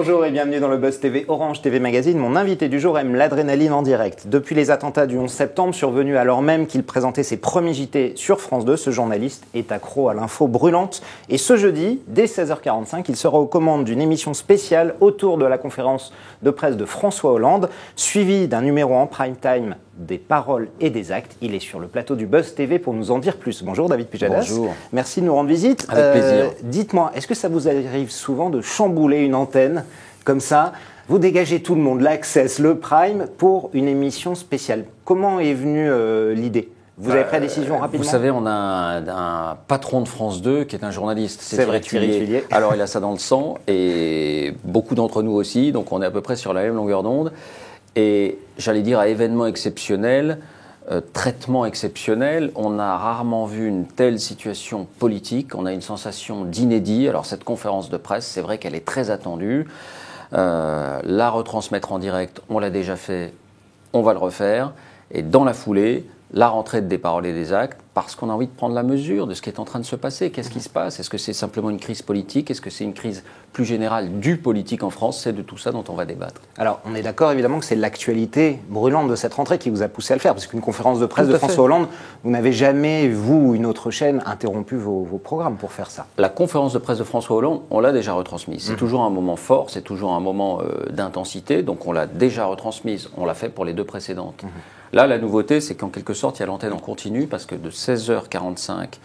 Bonjour et bienvenue dans le Buzz TV Orange TV Magazine. Mon invité du jour aime l'adrénaline en direct. Depuis les attentats du 11 septembre, survenus alors même qu'il présentait ses premiers JT sur France 2, ce journaliste est accro à l'info brûlante. Et ce jeudi, dès 16h45, il sera aux commandes d'une émission spéciale autour de la conférence de presse de François Hollande, suivi d'un numéro en prime time des paroles et des actes. Il est sur le plateau du Buzz TV pour nous en dire plus. Bonjour David Pujadas. Bonjour. Merci de nous rendre visite. Avec plaisir. Dites-moi, est-ce que ça vous arrive souvent de chambouler une antenne comme ça? Vous dégagez tout le monde, l'Access, le Prime, pour une émission spéciale. Comment est venue l'idée? Vous avez pris la décision rapidement? Vous savez, on a un patron de France 2 qui est un journaliste. C'est vrai, Thierry Tuillier. Alors, il a ça dans le sang, et beaucoup d'entre nous aussi, donc on est à peu près sur la même longueur d'onde. Et j'allais dire à événement exceptionnel, traitement exceptionnel, on a rarement vu une telle situation politique, on a une sensation d'inédit. Alors cette conférence de presse, c'est vrai qu'elle est très attendue. La retransmettre en direct, on l'a déjà fait, on va le refaire. Et dans la foulée, la rentrée des paroles et des actes, parce qu'on a envie de prendre la mesure de ce qui est en train de se passer. Qu'est-ce qui se passe? Est-ce que c'est simplement une crise politique? Est-ce que c'est une crise plus générale du politique en France? C'est de tout ça dont on va débattre. Alors, on est d'accord évidemment que c'est l'actualité brûlante de cette rentrée qui vous a poussé à le faire, parce qu'une conférence de presse de François Hollande, vous n'avez jamais, vous ou une autre chaîne, interrompu vos programmes pour faire ça. La conférence de presse de François Hollande, on l'a déjà retransmise. C'est toujours un moment fort, c'est toujours un moment d'intensité, donc on l'a déjà retransmise. On l'a fait pour les deux précédentes. Là, la nouveauté, c'est qu'en quelque sorte, il y a l'antenne en continu, parce que de 16h45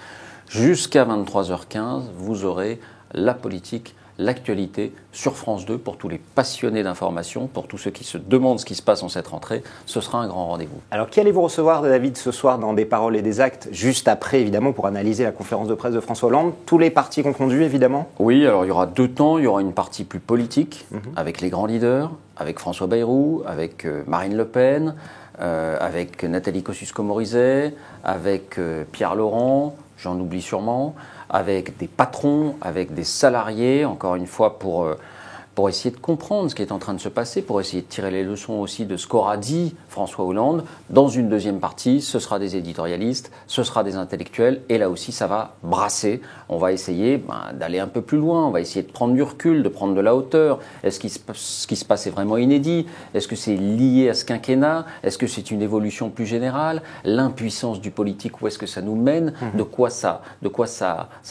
jusqu'à 23h15, vous aurez la politique, l'actualité sur France 2 pour tous les passionnés d'information, pour tous ceux qui se demandent ce qui se passe en cette rentrée. Ce sera un grand rendez-vous. Alors, qui allez-vous recevoir, David, ce soir dans Des paroles et des actes, juste après, évidemment, pour analyser la conférence de presse de François Hollande? Tous les partis confondus, évidemment? Oui, alors il y aura deux temps. Il y aura une partie plus politique, avec les grands leaders, avec François Bayrou, avec Marine Le Pen, avec Nathalie Kosciusko-Morizet, avec Pierre Laurent, j'en oublie sûrement, avec des patrons, avec des salariés, encore une fois pour essayer de comprendre ce qui est en train de se passer, pour essayer de tirer les leçons aussi de ce qu'aura dit François Hollande. Dans une deuxième partie, ce sera des éditorialistes, ce sera des intellectuels, et là aussi ça va brasser. On va essayer d'aller un peu plus loin, on va essayer de prendre du recul, de prendre de la hauteur. Est-ce que ce qui se passe est vraiment inédit? Est-ce que c'est lié à ce quinquennat? Est-ce que c'est une évolution plus générale? L'impuissance du politique, où est-ce que ça nous mène? De quoi ça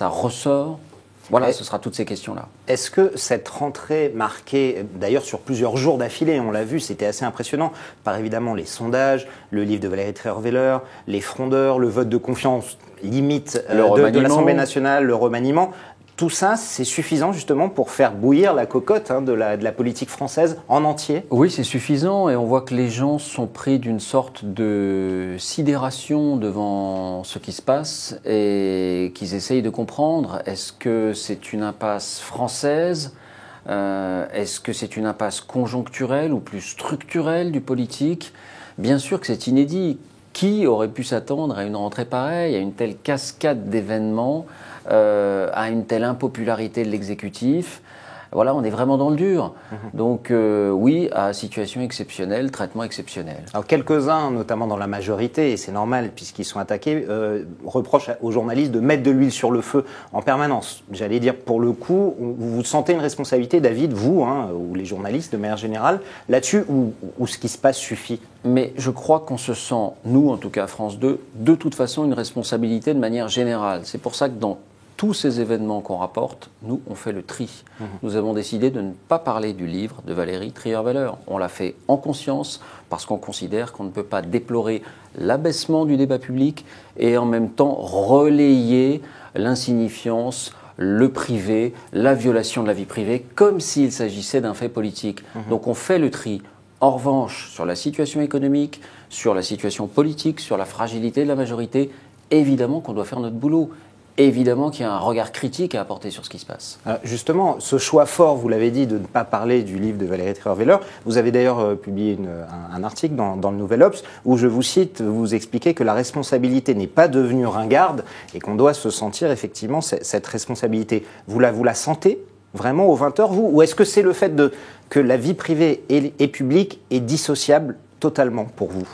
ressort? Voilà, ce sera toutes ces questions-là. Est-ce que cette rentrée marquée, d'ailleurs sur plusieurs jours d'affilée, on l'a vu, c'était assez impressionnant, par évidemment les sondages, le livre de Valérie Trierweiler, les frondeurs, le vote de confiance limite de l'Assemblée nationale, le remaniement, tout ça, c'est suffisant justement pour faire bouillir la cocotte de la politique française en entier? Oui, c'est suffisant, et on voit que les gens sont pris d'une sorte de sidération devant ce qui se passe et qu'ils essayent de comprendre. Est-ce que c'est une impasse française? Est-ce que c'est une impasse conjoncturelle ou plus structurelle du politique? Bien sûr que c'est inédit. Qui aurait pu s'attendre à une rentrée pareille, à une telle cascade d'événements, à une telle impopularité de l'exécutif? Voilà, on est vraiment dans le dur. Donc oui, à situation exceptionnelle, traitement exceptionnel. Alors quelques-uns, notamment dans la majorité, et c'est normal puisqu'ils sont attaqués, reprochent aux journalistes de mettre de l'huile sur le feu en permanence. J'allais dire, pour le coup, vous sentez une responsabilité, David, vous, ou les journalistes de manière générale, là-dessus, où ce qui se passe suffit? Mais je crois qu'on se sent, nous en tout cas France 2, de toute façon une responsabilité de manière générale. C'est pour ça que dans tous ces événements qu'on rapporte, nous, on fait le tri. Nous avons décidé de ne pas parler du livre de Valérie Trierweiler. On l'a fait en conscience parce qu'on considère qu'on ne peut pas déplorer l'abaissement du débat public et en même temps relayer l'insignifiance, le privé, la violation de la vie privée, comme s'il s'agissait d'un fait politique. Donc on fait le tri. En revanche, sur la situation économique, sur la situation politique, sur la fragilité de la majorité, évidemment qu'on doit faire notre boulot. Évidemment qu'il y a un regard critique à apporter sur ce qui se passe. Alors justement, ce choix fort, vous l'avez dit, de ne pas parler du livre de Valérie Trierweiler. Vous avez d'ailleurs publié un article dans le Nouvel Obs où, je vous cite, vous expliquez que la responsabilité n'est pas devenue ringarde et qu'on doit se sentir effectivement cette responsabilité. Vous la sentez vraiment aux 20h, vous? Ou est-ce que c'est le fait que la vie privée et publique est dissociable totalement pour vous?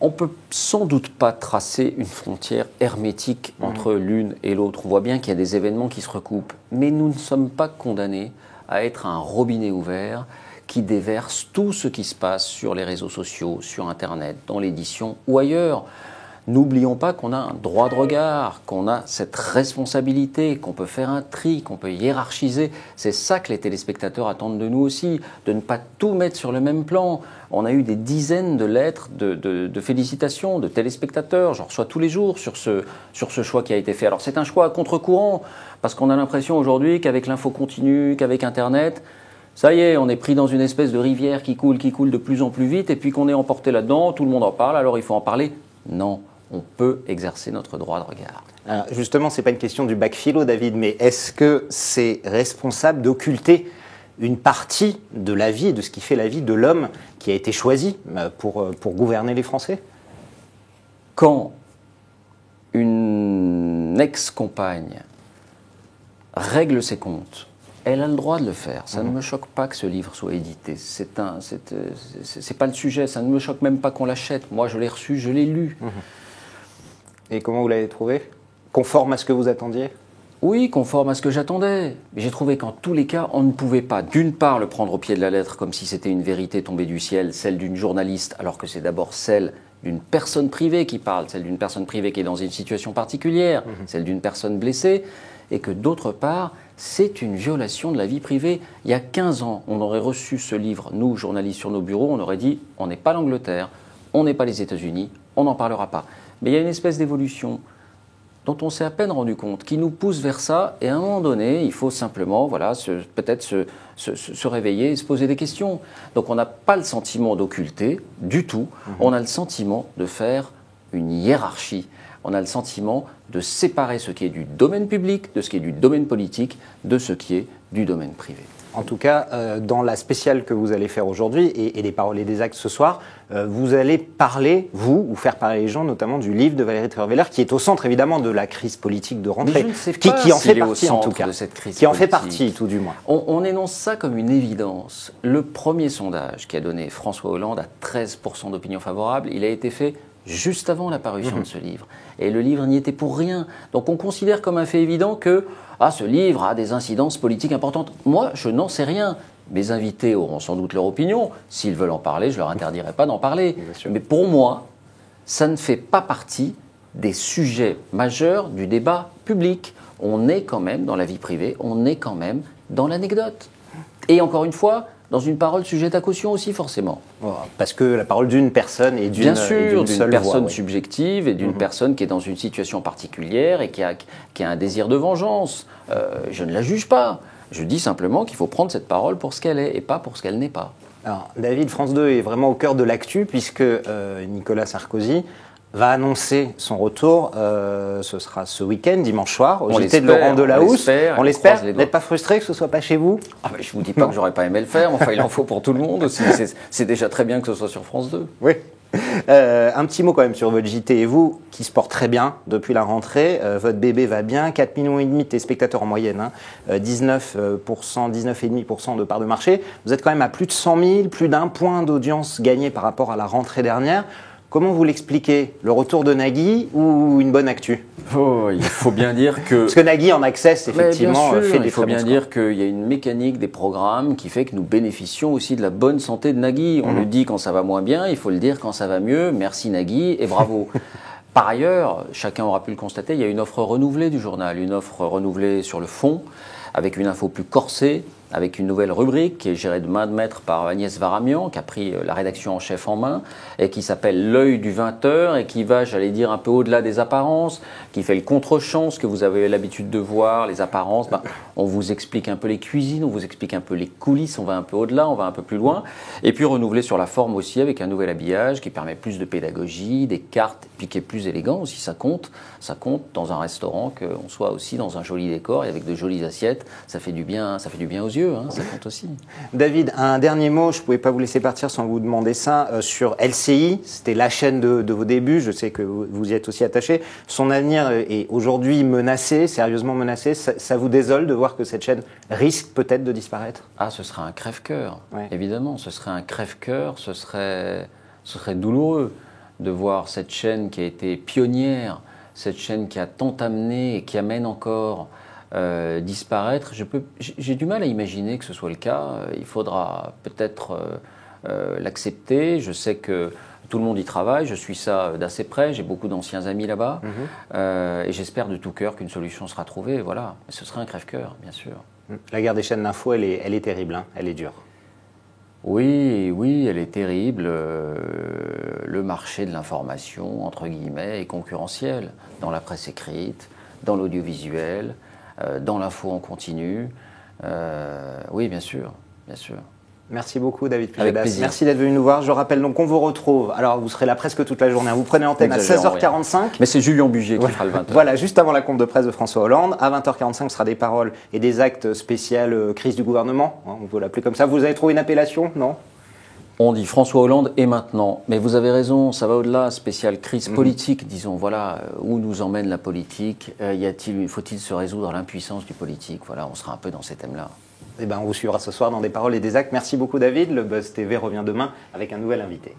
On ne peut sans doute pas tracer une frontière hermétique entre l'une et l'autre. On voit bien qu'il y a des événements qui se recoupent. Mais nous ne sommes pas condamnés à être un robinet ouvert qui déverse tout ce qui se passe sur les réseaux sociaux, sur Internet, dans l'édition ou ailleurs. N'oublions pas qu'on a un droit de regard, qu'on a cette responsabilité, qu'on peut faire un tri, qu'on peut hiérarchiser. C'est ça que les téléspectateurs attendent de nous aussi, de ne pas tout mettre sur le même plan. On a eu des dizaines de lettres de félicitations de téléspectateurs, j'en reçois tous les jours sur ce choix qui a été fait. Alors c'est un choix à contre-courant, parce qu'on a l'impression aujourd'hui qu'avec l'info continue, qu'avec Internet, ça y est, on est pris dans une espèce de rivière qui coule de plus en plus vite, et puis qu'on est emporté là-dedans, tout le monde en parle, alors il faut en parler. Non. On peut exercer notre droit de regard. Alors justement, ce n'est pas une question du bac philo, David, mais est-ce que c'est responsable d'occulter une partie de la vie, de ce qui fait la vie de l'homme qui a été choisi pour gouverner les Français? Quand une ex-compagne règle ses comptes, elle a le droit de le faire. Ça ne me choque pas que ce livre soit édité. C'est pas le sujet. Ça ne me choque même pas qu'on l'achète. Moi, je l'ai reçu, je l'ai lu. Et comment vous l'avez trouvé? Conforme à ce que vous attendiez? Oui, conforme à ce que j'attendais. Mais j'ai trouvé qu'en tous les cas, on ne pouvait pas, d'une part, le prendre au pied de la lettre comme si c'était une vérité tombée du ciel, celle d'une journaliste, alors que c'est d'abord celle d'une personne privée qui parle, celle d'une personne privée qui est dans une situation particulière, celle d'une personne blessée, et que d'autre part, c'est une violation de la vie privée. Il y a 15 ans, on aurait reçu ce livre, nous, journalistes, sur nos bureaux, on aurait dit « on n'est pas l'Angleterre, on n'est pas les États-Unis, on n'en parlera pas ». Mais il y a une espèce d'évolution dont on s'est à peine rendu compte, qui nous pousse vers ça, et à un moment donné, il faut simplement peut-être se réveiller et se poser des questions. Donc on n'a pas le sentiment d'occulter du tout, on a le sentiment de faire une hiérarchie, on a le sentiment de séparer ce qui est du domaine public, de ce qui est du domaine politique, de ce qui est du domaine privé. En tout cas, dans la spéciale que vous allez faire aujourd'hui et les paroles et des actes ce soir, vous allez parler, ou faire parler les gens, notamment du livre de Valérie Trierweiler, qui est au centre évidemment de la crise politique de rentrée. Mais je ne sais pas qui en fait s'il est au partie en tout centre cas. de cette crise qui en fait politique. partie, tout du moins. On énonce ça comme une évidence. Le premier sondage qui a donné François Hollande à 13% d'opinion favorable, il a été fait juste avant la parution de ce livre. Et le livre n'y était pour rien. Donc on considère comme un fait évident que ce livre a des incidences politiques importantes. Moi, je n'en sais rien. Mes invités auront sans doute leur opinion. S'ils veulent en parler, je ne leur interdirai pas d'en parler. Mais pour moi, ça ne fait pas partie des sujets majeurs du débat public. On est quand même dans la vie privée, on est quand même dans l'anecdote. Et encore une fois, dans une parole sujette à caution aussi, forcément. Parce que la parole d'une personne et d'une seule personne voix, subjective et d'une personne qui est dans une situation particulière et qui a un désir de vengeance. Je ne la juge pas. Je dis simplement qu'il faut prendre cette parole pour ce qu'elle est et pas pour ce qu'elle n'est pas. Alors, David, France 2 est vraiment au cœur de l'actu puisque Nicolas Sarkozy va annoncer son retour. Ce sera ce week-end, dimanche soir, au JT de Laurent Delahousse. On l'espère. Vous n'êtes pas frustré que ce soit pas chez vous? Je vous dis pas que j'aurais pas aimé le faire, mais enfin il en faut pour tout le monde aussi. C'est déjà très bien que ce soit sur France 2. Oui. Un petit mot quand même sur votre JT et vous, qui se porte très bien depuis la rentrée. Votre bébé va bien, 4,5 millions de téléspectateurs en moyenne, 19,5% de part de marché. Vous êtes quand même à plus de 100 000, plus d'1 point d'audience gagné par rapport à la rentrée dernière. Comment vous l'expliquez? Le retour de Nagui ou une bonne actu? Il faut bien dire que... Parce que Nagui en access, effectivement, bien sûr, fait des il faut très bien bons dire qu'il y a une mécanique des programmes qui fait que nous bénéficions aussi de la bonne santé de Nagui. On le dit quand ça va moins bien, il faut le dire quand ça va mieux. Merci Nagui et bravo. Par ailleurs, chacun aura pu le constater, il y a une offre renouvelée du journal, une offre renouvelée sur le fond, avec une info plus corsée, avec une nouvelle rubrique qui est gérée de main de maître par Agnès Varamian, qui a pris la rédaction en chef en main, et qui s'appelle L'œil du 20h, et qui va, j'allais dire, un peu au-delà des apparences, qui fait le contre-champ, ce que vous avez l'habitude de voir, les apparences. On vous explique un peu les cuisines, on vous explique un peu les coulisses, on va un peu au-delà, on va un peu plus loin. Et puis renouvelé sur la forme aussi, avec un nouvel habillage qui permet plus de pédagogie, des cartes, puis qui est plus élégant aussi, ça compte dans un restaurant, qu'on soit aussi dans un joli décor et avec de jolies assiettes, ça fait du bien aux yeux. Ça compte aussi. David, un dernier mot, je ne pouvais pas vous laisser partir sans vous demander ça, sur LCI, c'était la chaîne de vos débuts, je sais que vous y êtes aussi attaché. Son avenir est aujourd'hui menacé, sérieusement menacé. Ça vous désole de voir que cette chaîne risque peut-être de disparaître? Ce serait un crève-cœur, évidemment, ce serait un crève-cœur, ce serait douloureux de voir cette chaîne qui a été pionnière, cette chaîne qui a tant amené et qui amène encore disparaître. J'ai du mal à imaginer que ce soit le cas. Il faudra peut-être l'accepter. Je sais que tout le monde y travaille, je suis ça d'assez près, j'ai beaucoup d'anciens amis là-bas, et j'espère de tout cœur qu'une solution sera trouvée, voilà. Mais ce serait un crève-cœur, bien sûr. La guerre des chaînes d'info, elle est terrible, hein, elle est dure. Oui, elle est terrible. Le marché de l'information, entre guillemets, est concurrentiel dans la presse écrite, dans l'audiovisuel, dans l'info en continu. Oui, bien sûr, bien sûr. Merci beaucoup David Avec Pujadas. plaisir. Merci d'être venu nous voir. Je rappelle donc qu'on vous retrouve, alors vous serez là presque toute la journée, vous prenez l'antenne à 16h45. Mais c'est Julien Bugier qui fera le 20h. Voilà, juste avant la conférence de presse de François Hollande. À 20h45, ce sera des paroles et des actes spéciaux crise du gouvernement, hein, on peut l'appeler comme ça. Vous avez trouvé une appellation, non ? On dit François Hollande et maintenant. Mais vous avez raison, ça va au-delà, spéciale crise politique, disons. Voilà, où nous emmène la politique. Faut-il se résoudre à l'impuissance du politique ? Voilà, on sera un peu dans ces thèmes-là. Eh ben, on vous suivra ce soir dans des paroles et des actes. Merci beaucoup David. Le Buzz TV revient demain avec un nouvel invité.